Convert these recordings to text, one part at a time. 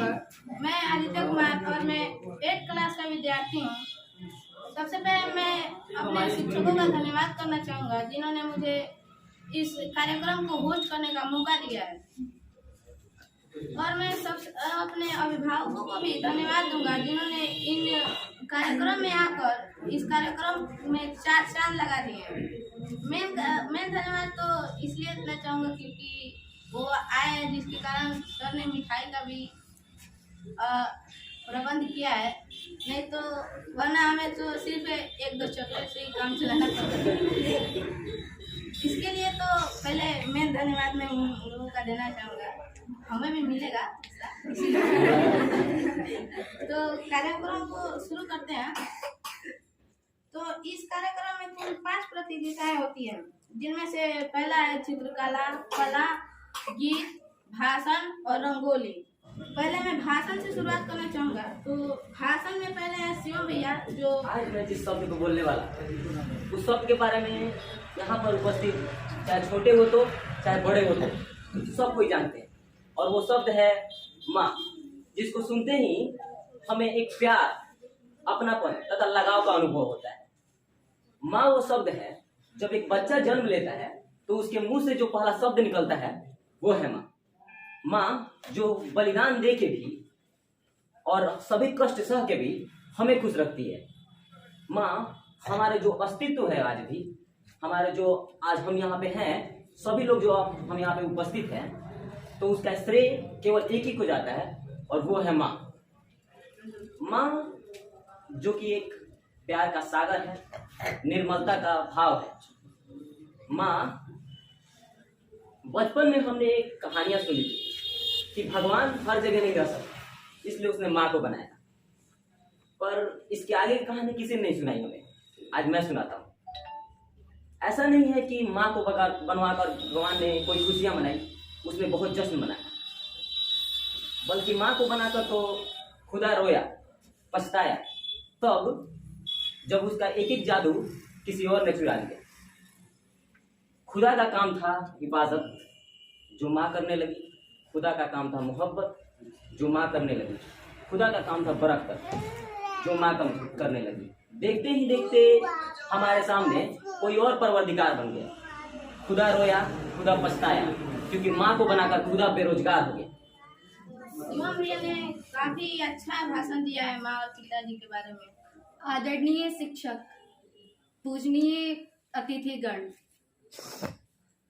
चाहूँगा। मैं आदित्य कुमार और मैं 8th क्लास का विद्यार्थी हूँ। सबसे पहले मैं अपने शिक्षकों का धन्यवाद करना चाहूँगा जिन्होंने मुझे इस कार्यक्रम को होस्ट करने का मौका दिया है। और मैं अपने अभिभावकों को भी धन्यवाद दूंगा जिन्होंने इन कार्यक्रम में आकर इस कार्यक्रम में चांद लगा दिए। मैं धन्यवाद तो इसलिए देना चाहूँगा क्योंकि वो आए जिसके कारण सर ने मिठाई का भी प्रबंध किया है, नहीं तो वरना हमें तो सिर्फ 1-2 चॉकलेट से ही काम चलाना पड़ता है। इसके लिए तो पहले मैं धन्यवाद मैं उन लोगों का देना चाहूँगा, हमें भी मिलेगा। तो कार्यक्रम को शुरू करते हैं। तो इस कार्यक्रम में कुल 5 प्रतियोगिताएं होती हैं, जिनमें से पहला है चित्रकला, कला, गीत, भाषण और रंगोली। पहले मैं भाषण से शुरुआत करना चाहूँगा। तो भाषण में पहले है शिव भैया जो आज मैं जिस शब्द को बोलने वाला उस शब्द के बारे में यहाँ पर उपस्थित चाहे छोटे हो तो चाहे बड़े हो तो सब कोई जानते हैं, और वो शब्द है माँ, जिसको सुनते ही हमें एक प्यार, अपनापन तथा लगाव का अनुभव होता है। माँ वो शब्द है, जब एक बच्चा जन्म लेता है तो उसके मुंह से जो पहला शब्द निकलता है वो है माँ। माँ जो बलिदान दे के भी और सभी कष्ट सह के भी हमें खुश रखती है। माँ हमारे जो अस्तित्व है, आज भी हमारे जो आज हम यहाँ पे हैं, सभी लोग जो हम यहाँ पे उपस्थित हैं, तो उसका श्रेय केवल एक ही को जाता है और वो है माँ। माँ जो कि एक प्यार का सागर है, निर्मलता का भाव है। माँ बचपन में हमने एक कहानियां सुनी थी कि भगवान हर जगह नहीं रह सकते, इसलिए उसने माँ को बनाया। पर इसके आगे की कहानी किसी ने नहीं सुनाई हमें, आज मैं सुनाता हूँ। ऐसा नहीं है कि माँ को बनवाकर भगवान ने कोई खुशियां मनाई, उसने बहुत जश्न मनाया, बल्कि माँ को बनाकर तो खुदा रोया, पछताया, तब जब उसका एक एक जादू किसी और ने चुरा लिया। खुदा का काम था इबादत, जो माँ करने लगी। खुदा का काम था मोहब्बत, जो माँ करने लगी। खुदा का काम था बरकत, जो माँ करने लगी। देखते ही देखते हमारे सामने कोई और परवरदिगार बन गया। खुदा रोया, खुदा पछताया, क्योंकि माँ को बनाकर खुदा बेरोजगार हो गया। शिवम भैया ने काफी अच्छा भाषण दिया है माँ और पिताजी के बारे में। आदरणीय शिक्षक, पूजनीय अतिथिगण,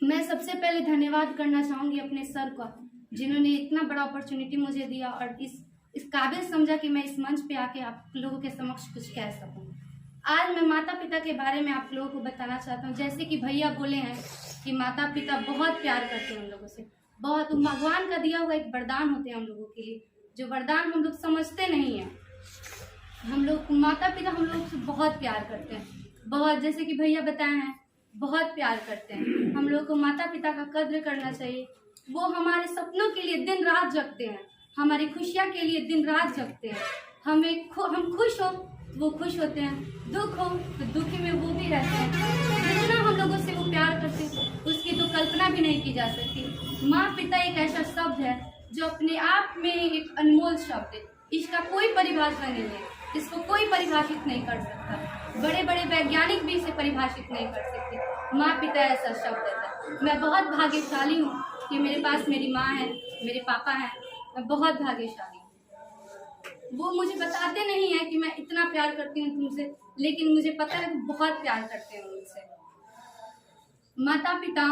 मैं सबसे पहले धन्यवाद करना चाहूँगी अपने सर का, जिन्होंने इतना बड़ा अपॉर्चुनिटी मुझे दिया और इस काबिल समझा कि मैं इस मंच पे आके आप लोगों के समक्ष कुछ कह सकूँ। आज मैं माता पिता के बारे में आप लोगों को बताना चाहता हूँ। जैसे कि भैया बोले हैं कि माता पिता बहुत प्यार करते हैं उन लोगों से, बहुत भगवान का दिया हुआ एक वरदान होते हैं हम लोगों के लिए, जो वरदान हम लोग समझते नहीं हैं। हम लोग माता पिता हम लोग से बहुत प्यार करते हैं, बहुत, जैसे कि भैया बताए हैं, बहुत प्यार करते हैं। हम लोग को माता पिता का कद्र करना चाहिए। वो हमारे सपनों के लिए दिन रात जगते हैं, हमारी खुशियाँ के लिए दिन रात जगते हैं। हम खुश हो वो खुश होते हैं, दुख हो तो दुखी में वो भी रहते हैं। जितना हम लोगों से वो प्यार करते हैं उसकी तो कल्पना भी नहीं की जा सकती। माँ पिता एक ऐसा शब्द है जो अपने आप में एक अनमोल शब्द है, इसका कोई परिभाषा नहीं है, इसको कोई परिभाषित नहीं कर सकता। बड़े बड़े वैज्ञानिक भी इसे परिभाषित नहीं कर सकते। माँ पिता ऐसा शब्द है। मैं बहुत भाग्यशाली हूँ कि मेरे पास मेरी माँ है, मेरे पापा हैं। मैं बहुत भाग्यशाली हूँ। वो मुझे बताते नहीं है कि मैं इतना प्यार करती हूँ तुमसे, लेकिन मुझे पता है वो बहुत प्यार करते हैं मुझसे। माता पिता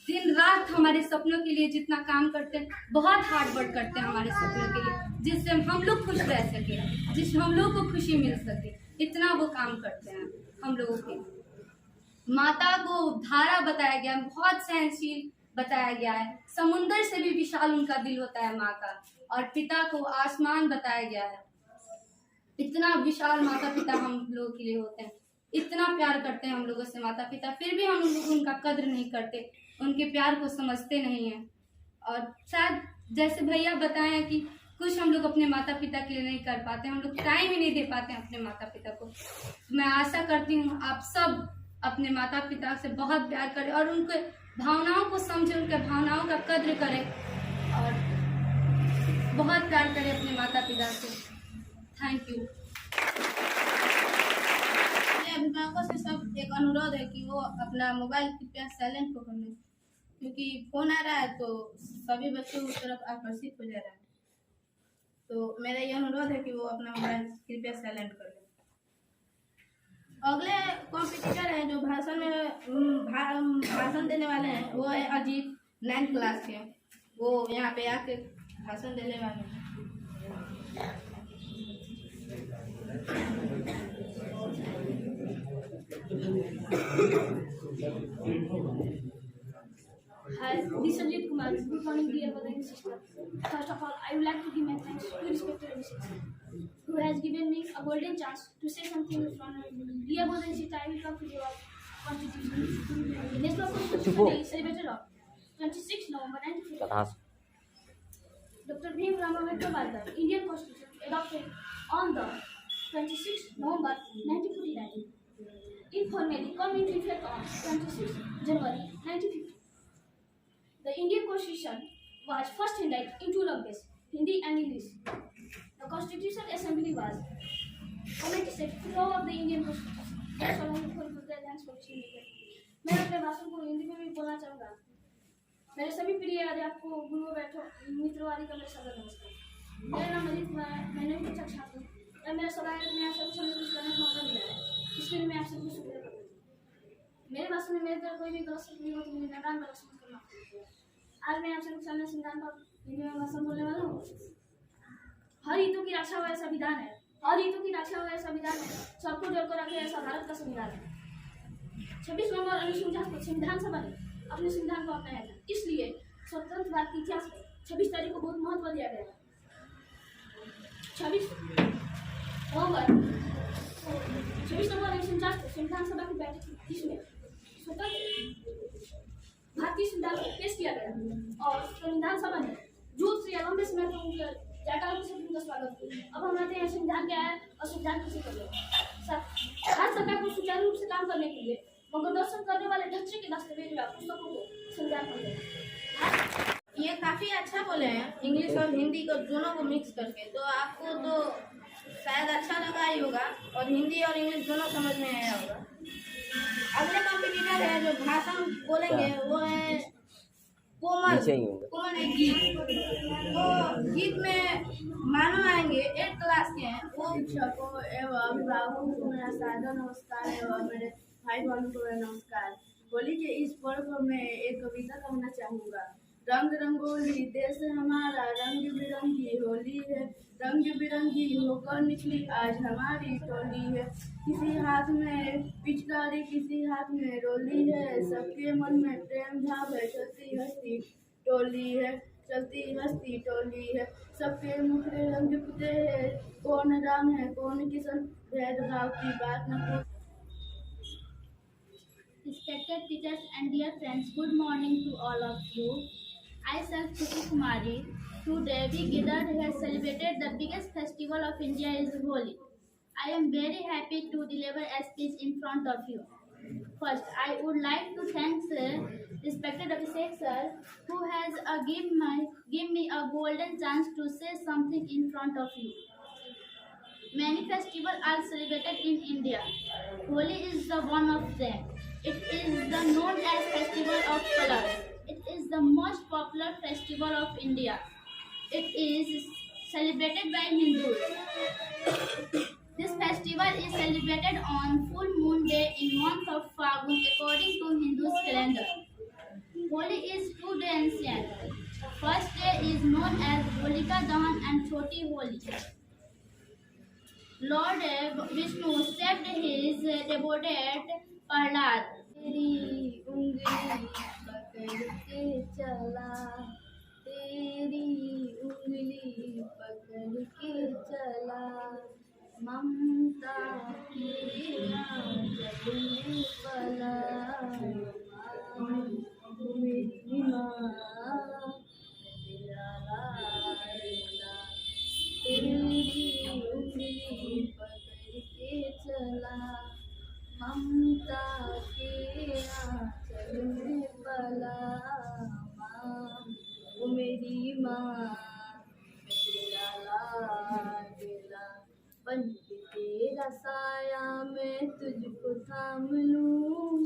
दिन रात हमारे सपनों के लिए जितना काम करते हैं, बहुत हार्ड वर्क करते हैं हमारे सपनों के लिए, जिससे हम लोग खुश रह सके, जिससे हम लोग को खुशी मिल सके, इतना वो काम करते हैं हम लोगों के। माता को धारा बताया गया, बहुत सहनशील बताया गया है, समुंदर से भी विशाल उनका दिल होता है माँ का। और पिता को आसमान बताया गया है, इतना विशाल माता पिता हम लोगों के लिए होते हैं, इतना प्यार करते हैं हम लोगों से माता पिता, फिर भी हम लोग उनका कद्र नहीं करते, उनके प्यार को समझते नहीं हैं। और शायद जैसे भैया बताए हैं कि कुछ हम लोग अपने माता पिता के लिए नहीं कर पाते, हम लोग टाइम ही नहीं दे पाते हैं अपने माता पिता को। मैं आशा करती हूँ आप सब अपने माता पिता से बहुत प्यार करें और उनके भावनाओं को समझें, उनके भावनाओं का कद्र करें और बहुत प्यार करें अपने माता पिता से। Thank you. मेरे अभिभावकों से सब एक अनुरोध है कि वो अपना मोबाइल कृपया साइलेंट को कर लें, क्योंकि फोन आ रहा है तो सभी बच्चे उस तरफ आकर्षित हो जा रहे हैं। तो मेरा ये अनुरोध है कि वो अपना मोबाइल कृपया साइलेंट कर लें। अगले कॉम्पिटिटर है जो भाषण देने वाले हैं, वो है अजीत, 9th क्लास के। वो यहाँ पे आके भाषण देने वाले हैं। Hi, this is Ajit Kumar. Good morning, dear brother and sister. First of all, I would like to give my thanks to respected MC, who has given me a golden chance to say something in front of you. Dear brother and sister, I will talk to you about Constitution. The National Constitution Day is celebrated on 26 November 1950. Dr. Bhimrao Ambedkar, Indian Constitution, adopted on the 26 November 1949. It formally come into effect on 26 January 1950. The Indian Constitution was first handed in two languages, Hindi and English. The Constitutional Assembly was commented to law of the Indian Constitution. That's all I have for the thanks for listening to me. मैं अपने भाषण को हिंदी में भी बोलना चाहूँगा। मेरे सभी प्रिय अध्यापकों, गुरुओं, मित्रवादी का मेरा सादर नमस्कार। मेरा नाम अजीत कुमार है, मैं 9वीं कक्षा छात्र हूँ। मेरा सौभाग्य में आप सबको कुछ करने का मौका मिला है, इसके लिए मैं आप सबको शुक्रिया करता हूँ। मेरे भाषण में मेरे तरफ कोई भी गलत शब्द नहीं हो तो मुझे नादान का समझ करना। आज मैं आप सबके सामने संविधान पर हिंदी में भाषण बोलने वाला हूँ। हर हितों की रक्षा हो ऐसा विधान है, हर हितों की रक्षा हो ऐसा विधान है, सबको जोड़कर रखे ऐसा भारत का संविधान है। 26 नवंबर 1949 को संविधान सभा ने अपने संविधान को अपनाया था। इसलिए स्वतंत्र भारत के इतिहास में 26 तारीख को बहुत महत्व दिया गया है। 26 नवंबर 1949 को संविधान सभा की बैठक थी, जिसमें स्वतंत्र भारतीय संविधान को पेश किया गया और संविधान सभा ने जुट से लंबे समय तक उनका जयकारों से उनका स्वागत किया। अब हम आते हैं संविधान क्या है और संविधान कैसे करते हैं। भारत सरकार को सुचारू रूप से काम करने के लिए मार्गदर्शन करने वाले ढांचे के दस्तावेज या पुस्तकों को संविधान कहते हैं। ये काफी अच्छा बोले हैं, इंग्लिश और हिंदी को दोनों को मिक्स करके। तो आपको तो शायद अच्छा लगा ही होगा और हिंदी और इंग्लिश दोनों समझ में आया होगा। अगले कॉम्पिटिटर है जो भाषण बोलेंगे, वो है कोमल। कोमल है गीत। तो गीत में मानो आएंगे, 8th क्लास के हैं। वो शिक्षकों एवं अभिभावकों को मेरा सादर नमस्कार एवं मेरे भाई बहनों को मेरा नमस्कार। होली के इस पर्व में मैं एक कविता कहना चाहूँगा। रंग रंगोली देश हमारा, रंग बिरंगी होली है, रंग बिरंगी होकर निकली आज हमारी टोली है। किसी हाथ में पिचकारी, किसी हाथ में रोली है, सबके मन में प्रेम भाव है, चलती हंसती टोली है, चलती हंसती टोली है। सबके मुखड़े रंग पुते है, कौन राम है कौन किशन, भेदभाव की बात न को। Respected teachers and dear friends, good morning to all of you. I, Shruti Kumari. Today we gathered here celebrated the biggest festival of India is Holi. I am very happy to deliver a speech in front of you. First, I would like to thank respected Abhishek sir, who has give me a golden chance to say something in front of you. Many festivals are celebrated in India. Holi is the one of them. It is the known as Festival of Colors. It is the most popular festival of India. It is celebrated by Hindus. This festival is celebrated on full moon day in month of Fagun according to Hindus calendar. Holi is 2 days ancient. First day is known as Holika Dahan and Choti Holi. Lord Vishnu saved his devoted Prahlad. तेरी उंगली पकड़ के चला, तेरी उंगली पकड़ के चला, ममता की चलने वाला मेरी माँ, तेरा लाडला। तेरी उंगली पकड़ के चला, ममता के आंचल में पला माँ, वो मेरी माँ। बन के तेरा साया मैं तुझको थाम लूं,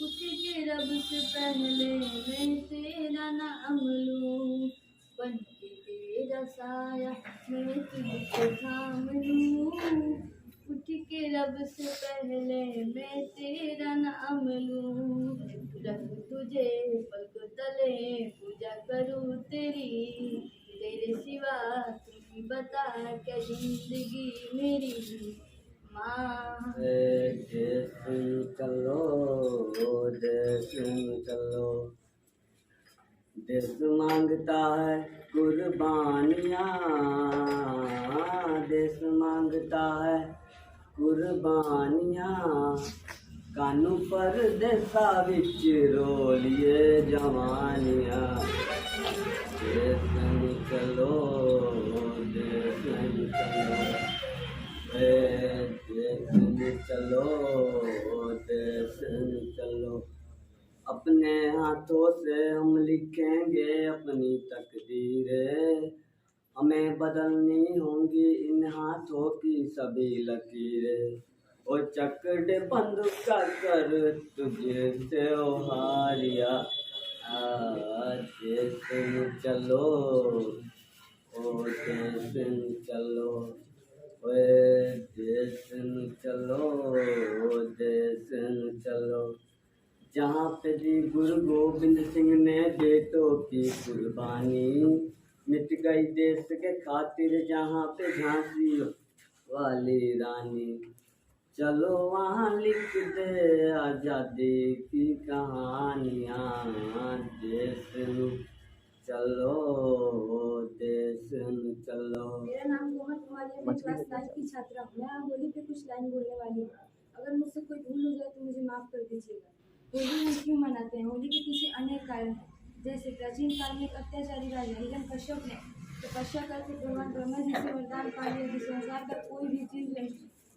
उठ के रब से पहले मैं तेरा नाम लूं, बन के तेरा साया मैं तुझको थाम लूं, उठ के रब से पहले मैं तेरा नाम लूं, रख तुझे पलक तले पूजा करूं तेरी, तेरे सिवा तू बता क्या जिंदगी मेरी माँ। चलो देश चलो, देश मांगता है कुर्बानियाँ, देश मांगता है कुर्बानियाँ, कानू पर देशा विच रोलिए जवानियाँ, देश चलो देश चलो, देश चलो देश चलो, अपने हाथों से हम लिखेंगे अपनी तकदीरें, हमें बदलनी होंगी इन हाथों की सभी लकीरें, ओ चक्र बंद कर तुझे से ओ हारिया, देश चलो ओ देश चलो, ओए देश चलो देश चलो, जहाँ पे दी गुरु गोविंद सिंह ने बेटों की कुर्बानी, मिट गई देश के खातिर जहाँ पे झांसी वाली रानी, चलो वहाँ लिख दे आज़ादी की कहानियाँ, देश चलो देश चलो। मेरा नाम कोमल कुमारी है, मैं क्लास 9 की छात्रा हूँ। मैं होली पे कुछ लाइन बोलने वाली हूँ। अगर मुझसे कोई भूल हो जाए तो मुझे माफ़ कर दीजिएगा। होली हम क्यों मनाते हैं? होली के पीछे अनेक कारण हैं। जैसे प्राचीन काल में एक अत्याचारी राजा हिरण्यकश्यप ने तपस्या करके भगवान ब्रह्मा जी से वरदान पा लिया कि संसार का कोई भी चीज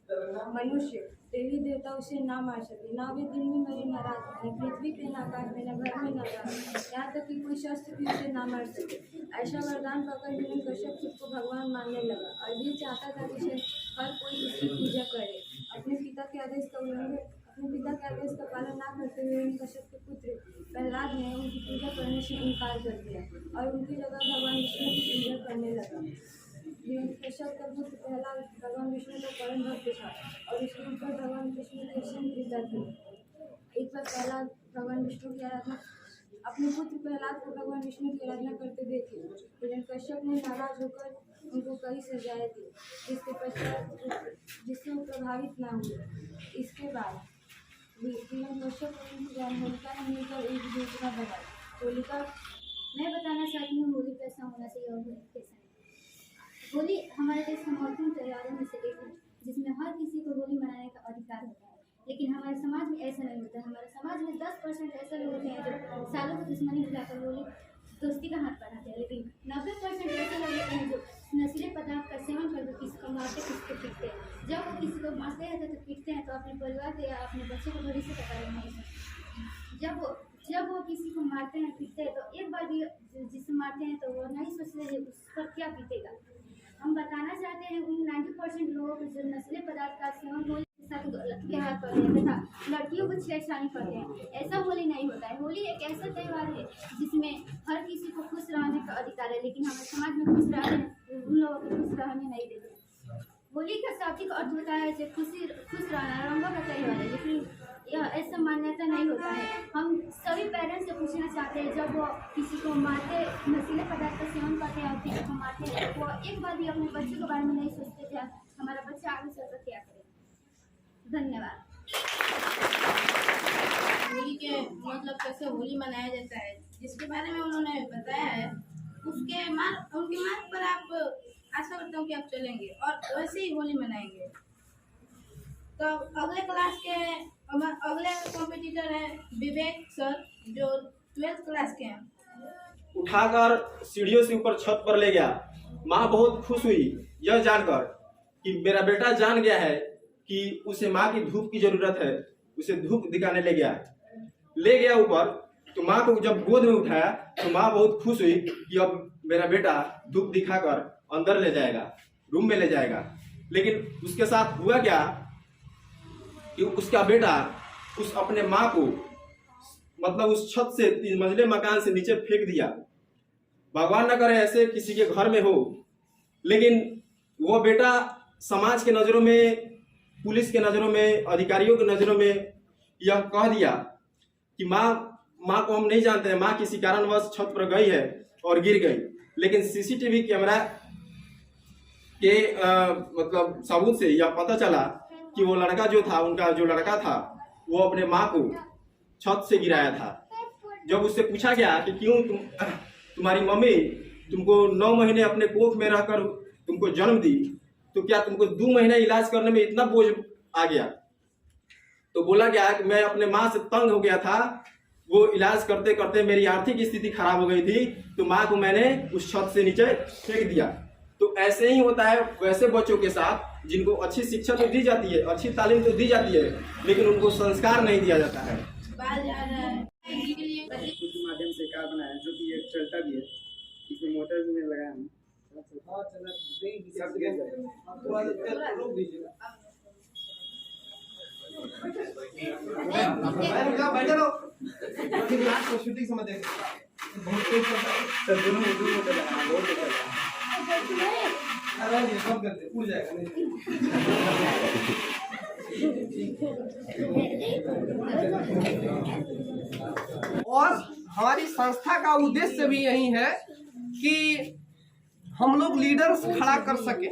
मनुष्य देवी देवता उसे ना मार सके, ना वे दिन में मरे ना रात में, पृथ्वी पे ना आकाश में, ना घर में ना बाहर, यहाँ तक कि कोई शस्त्र भी उसे ना मार सके। ऐसा वरदान पाकर हिरण्यकश्यप खुद को भगवान मानने लगा और ये चाहता था कि हर कोई उसकी पूजा करे। अपने पिता के आदेश का पालन ना करते हुए हिरण्यकश्यप के पुत्र प्रहलाद ने उनकी पूजा करने से इनकार कर दिया और उनकी जगह भगवान विष्णु की पूजा करने लगा। हिरण्यकश्यप का पुत्र प्रहलाद भगवान विष्णु का परम भक्त था और उसके ऊपर भगवान विष्णु की असीम कृपा थी। एक बार प्रहलाद भगवान विष्णु की आराधना अपने पुत्र प्रहलाद को भगवान विष्णु की आराधना करते देखे। हिरण्यकश्यप ने नाराज होकर उनको कई सजाएं दी, जिससे वो प्रभावित ना हुए। इसके बाद हिरण्यकश्यप और उनकी बहन होलिका ने मिलकर एक योजना बनाई। होलिका, मैं बताना चाहती हूँ होली कैसा होना चाहिए और होली कैसा नहीं। होली हमारे देश के महत्वपूर्ण त्योहारों में से एक है जिसमें हर किसी को होली मनाने का अधिकार होता है, लेकिन हमारे समाज में ऐसा नहीं होता। हमारे समाज में 10% ऐसे लोग होते हैं जो सालों को दुश्मनी दिलाकर होली दोस्ती का हाथ बढ़ाते हैं, लेकिन 90% ऐसे लोग होते हैं जो नशीले पदार्थ का सेवन करके किसी को मारते किसी को पीटते हैं। जब वो किसी को मारते हैं तो पीटते हैं तो अपने परिवार के या अपने बच्चे को भविष्य का बारे में नहीं सोचते। जब वो किसी को मारते हैं पीटते हैं तो एक बार भी जिसे मारते हैं तो वो नहीं सोचते उस पर क्या बीतेगा। हम बताना चाहते हैं उन 90% लोगों को जो नशीले पदार्थ का सेवन होली के साथ व्यवहार करते हैं तथा लड़कियों को छेड़छाड़ी करते हैं। ऐसा होली नहीं होता है। होली एक ऐसा त्यौहार है जिसमें हर किसी को खुश रहने का अधिकार है, लेकिन हमारे समाज में खुश रहने उन लोगों को खुश रहने नहीं देते। होली का शाब्दिक अर्थ होता है जो खुश रहना, रंगों का त्यौहार है, लेकिन यह ऐसा मान्यता नहीं होता है। हम सभी पेरेंट्स से पूछना चाहते हैं, जब वो किसी को मारते नशीले पदार्थ का सेवन करते हैं और किसी को मारते हैं तो वो एक बार भी अपने बच्चे के बारे में नहीं सोचते थे हमारा बच्चा आगे चलकर क्या करे। धन्यवाद। होली के मतलब कैसे होली मनाया जाता है जिसके बारे में उन्होंने बताया है, उनके मार्ग पर आप आशा करता हूँ कि आप चलेंगे और वैसे ही होली मनाएंगे। तो अगले क्लास के अगले कॉम्पिटिटर है विवेक सर जो 12th क्लास के हैं। उठाकर सीढ़ियों से ऊपर छत पर ले गया। माँ बहुत खुश हुई यह जानकर कि मेरा बेटा जान गया है कि उसे माँ की धूप की जरूरत है। उसे धूप दिखाने ले गया ऊपर। तो माँ को जब गोद में उठाया तो माँ बहुत खुश हुई कि अब मेरा बेटा धूप दिखाकर अंदर ले जाएगा, रूम में ले जाएगा। लेकिन उसके साथ हुआ क्या कि उसका बेटा उस अपने माँ को मतलब उस छत से 3 मंजिले मकान से नीचे फेंक दिया। भगवान न करे ऐसे किसी के घर में हो, लेकिन वो बेटा समाज के नज़रों में, पुलिस के नज़रों में, अधिकारियों के नज़रों में यह कह दिया कि माँ को हम नहीं जानते हैं, माँ किसी कारणवश छत पर गई है और गिर गई। लेकिन सीसीटीवी कैमरा के मतलब सबूत से यह पता चला कि वो लड़का जो था, उनका जो लड़का था, वो अपने माँ को छत से गिराया था। जब उससे पूछा गया कि क्यों तुम्हारी मम्मी तुमको 9 महीने अपने कोख में रहकर तुमको जन्म दी, तो क्या तुमको 2 महीने इलाज करने में इतना बोझ आ गया? तो बोला गया कि मैं अपने माँ से तंग हो गया था, वो इलाज करते करते मेरी आर्थिक स्थिति खराब हो गई थी, तो माँ को मैंने उस छत से नीचे फेंक दिया। तो ऐसे ही होता है वैसे बच्चों के साथ जिनको अच्छी शिक्षा तो दी जाती है, अच्छी तालीम तो दी जाती है, लेकिन उनको संस्कार नहीं दिया जाता है। कुछ माध्यम से कार बनाया जो कि ये चलता भी है, इसमें मोटर भी मैंने लगाया हूँ। और हमारी संस्था का उद्देश्य भी यही है कि हम लोग लीडर्स खड़ा कर सके।